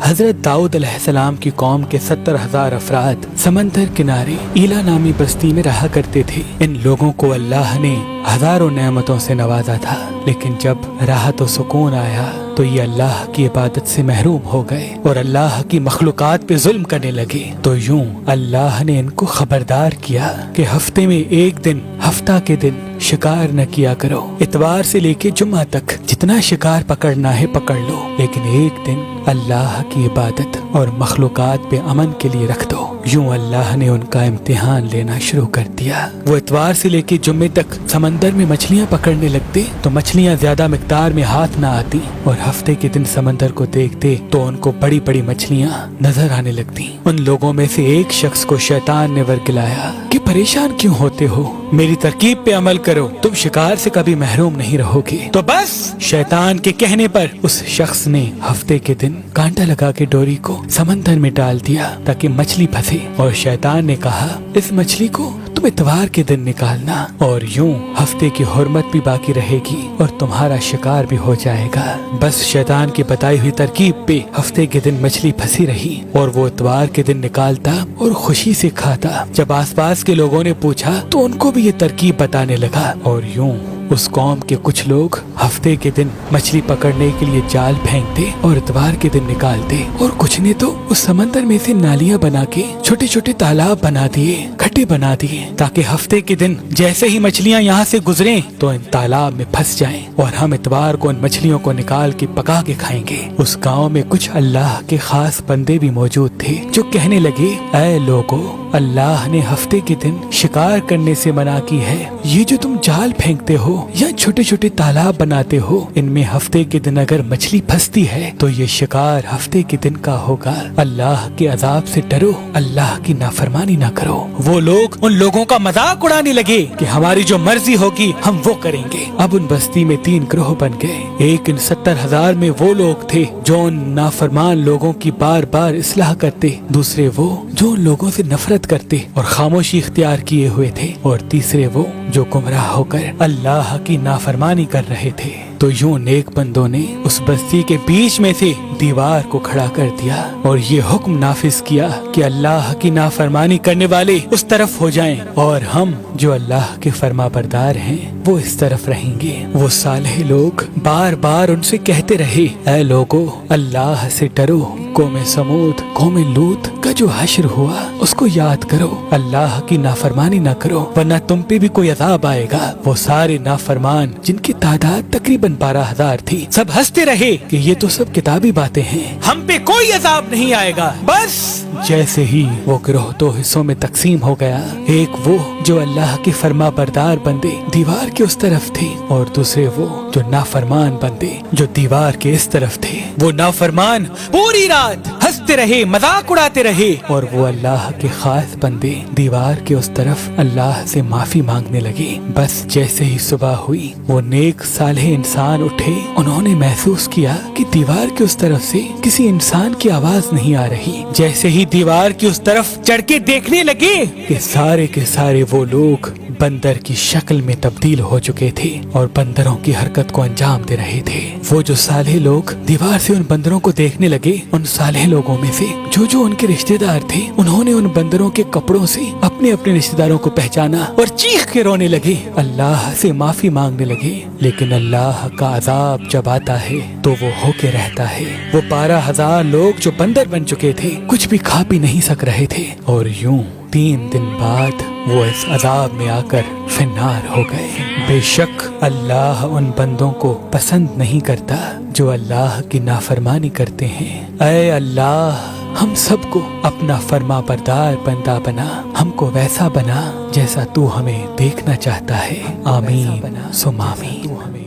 حضرت داؤد علیہ السلام کی قوم کے 70,000 افراد سمندر کنارے ایلا نامی بستی میں رہا کرتے تھے۔ ان لوگوں کو اللہ نے ہزاروں نعمتوں سے نوازا تھا، لیکن جب راحت و سکون آیا تو یہ اللہ کی عبادت سے محروم ہو گئے اور اللہ کی مخلوقات پہ ظلم کرنے لگے۔ تو یوں اللہ نے ان کو خبردار کیا کہ ہفتے میں ایک دن، ہفتہ کے دن شکار نہ کیا کرو، اتوار سے لے کے جمعہ تک جتنا شکار پکڑنا ہے پکڑ لو، لیکن ایک دن اللہ کی عبادت اور مخلوقات پہ امن کے لیے رکھ دو۔ یوں اللہ نے ان کا امتحان لینا شروع کر دیا۔ وہ اتوار سے لے کے جمعے تک سمندر میں مچھلیاں پکڑنے لگتے تو مچھلیاں زیادہ مقدار میں ہاتھ نہ آتی، اور ہفتے کے دن سمندر کو دیکھتے تو ان کو بڑی بڑی مچھلیاں نظر آنے لگتی۔ ان لوگوں میں سے ایک شخص کو شیطان نے ورگلایا کہ پریشان کیوں ہوتے ہو، میری ترکیب پہ عمل کرو، تم شکار سے کبھی محروم نہیں رہو گے۔ تو بس شیطان کے کہنے پر اس شخص نے ہفتے کے دن کانٹا لگا کے ڈوری کو سمندر میں ڈال دیا تاکہ مچھلی پھنسے، اور شیطان نے کہا اس مچھلی کو تم اتوار کے دن نکالنا، اور یوں ہفتے کی حرمت بھی باقی رہے گی اور تمہارا شکار بھی ہو جائے گا۔ بس شیطان کی بتائی ہوئی ترکیب پہ ہفتے کے دن مچھلی پھنسی رہی اور وہ اتوار کے دن نکالتا اور خوشی سے کھاتا۔ جب آس پاس کے لوگوں نے پوچھا تو ان کو بھی یہ ترکیب بتانے لگا، اور یوں اس قوم کے کچھ لوگ ہفتے کے دن مچھلی پکڑنے کے لیے جال پھینکتے اور اتوار کے دن نکالتے، اور کچھ نے تو اس سمندر میں سے نالیاں بنا کے چھوٹے چھوٹے تالاب بنا دیے، کھڈے بنا دیے، تاکہ ہفتے کے دن جیسے ہی مچھلیاں یہاں سے گزریں تو ان تالاب میں پھنس جائیں اور ہم اتوار کو ان مچھلیوں کو نکال کے پکا کے کھائیں گے۔ اس گاؤں میں کچھ اللہ کے خاص بندے بھی موجود تھے جو کہنے لگے، اے لوگو، اللہ نے ہفتے کے دن شکار کرنے سے منع کی ہے، یہ جو تم جال پھینکتے ہو یا چھوٹے چھوٹے تالاب بناتے ہو، ان میں ہفتے کے دن اگر مچھلی پھنستی ہے تو یہ شکار ہفتے کے دن کا ہوگا۔ اللہ کے عذاب سے ڈرو، اللہ کی نافرمانی نہ کرو۔ وہ لوگ ان لوگوں کا مذاق اڑانے لگے کہ ہماری جو مرضی ہوگی ہم وہ کریں گے۔ اب ان بستی میں 3 گروہ بن گئے۔ ایک ان 70,000 میں وہ لوگ تھے جو ان نافرمان لوگوں کی بار بار اصلاح کرتے، دوسرے وہ جو ان لوگوں سے نفرت کرتے اور خاموشی اختیار کیے ہوئے تھے، اور تیسرے وہ جو گمراہ ہو کر اللہ کی نافرمانی کر رہے تھے۔ تو یوں نیک بندوں نے اس بستی کے بیچ میں سے دیوار کو کھڑا کر دیا اور یہ حکم نافذ کیا کہ اللہ کی نافرمانی کرنے والے اس طرف ہو جائیں اور ہم جو اللہ کے فرما بردار ہیں وہ اس طرف رہیں گے۔ وہ صالح لوگ بار بار ان سے کہتے رہے، اے لوگو، اللہ سے ڈرو، قوم سمود، قوم لوط کا جو حشر ہوا اس کو یاد کرو، اللہ کی نافرمانی نہ کرو ورنہ تم پہ بھی کوئی عذاب آئے گا۔ وہ سارے نافرمان جن کی تعداد تقریباً 12,000 تھی، سب ہنستے رہے کہ یہ تو سب کتابی باتیں ہیں، ہم پہ کوئی عذاب نہیں آئے گا۔ بس جیسے ہی وہ گروہ 2 حصوں میں تقسیم ہو گیا، ایک وہ جو اللہ کے فرما بردار بندے دیوار کے اس طرف تھے، اور دوسرے وہ جو نافرمان بندے جو دیوار کے اس طرف تھے۔ وہ نافرمان پوری رات ہنستے رہے، مذاق اڑاتے رہے، اور وہ اللہ کے خاص بندے دیوار کے اس طرف اللہ سے معافی مانگنے لگے۔ بس جیسے ہی صبح ہوئی، وہ نیک صالح انسان اٹھے، انہوں نے محسوس کیا کہ دیوار کے اس طرف سے کسی انسان کی آواز نہیں آ رہی۔ جیسے ہی دیوار کی اس طرف چڑھ کے دیکھنے لگے کہ سارے کے سارے وہ لوگ بندر کی شکل میں تبدیل ہو چکے تھے اور بندروں کی حرکت کو انجام دے رہے تھے۔ وہ جو صالح لوگ دیوار سے ان بندروں کو دیکھنے لگے، ان صالح لوگوں میں سے جو ان کے رشتہ دار تھے، انہوں نے ان بندروں کے کپڑوں سے اپنے اپنے رشتہ داروں کو پہچانا اور چیخ کے رونے لگے، اللہ سے معافی مانگنے لگے۔ لیکن اللہ کا عذاب جب آتا ہے تو وہ ہو کے رہتا ہے۔ وہ 12,000 لوگ جو بندر بن چکے تھے کچھ بھی کھا پی نہیں سک رہے تھے، اور یوں 3 دن بعد وہ اس عذاب میں آ کر فنار ہو گئے۔ بے شک اللہ ان بندوں کو پسند نہیں کرتا جو اللہ کی نافرمانی کرتے ہیں۔ اے اللہ، ہم سب کو اپنا فرما بردار بندہ بنا، ہم کو ویسا بنا جیسا تو ہمیں دیکھنا چاہتا ہے۔ آمین ثم آمین۔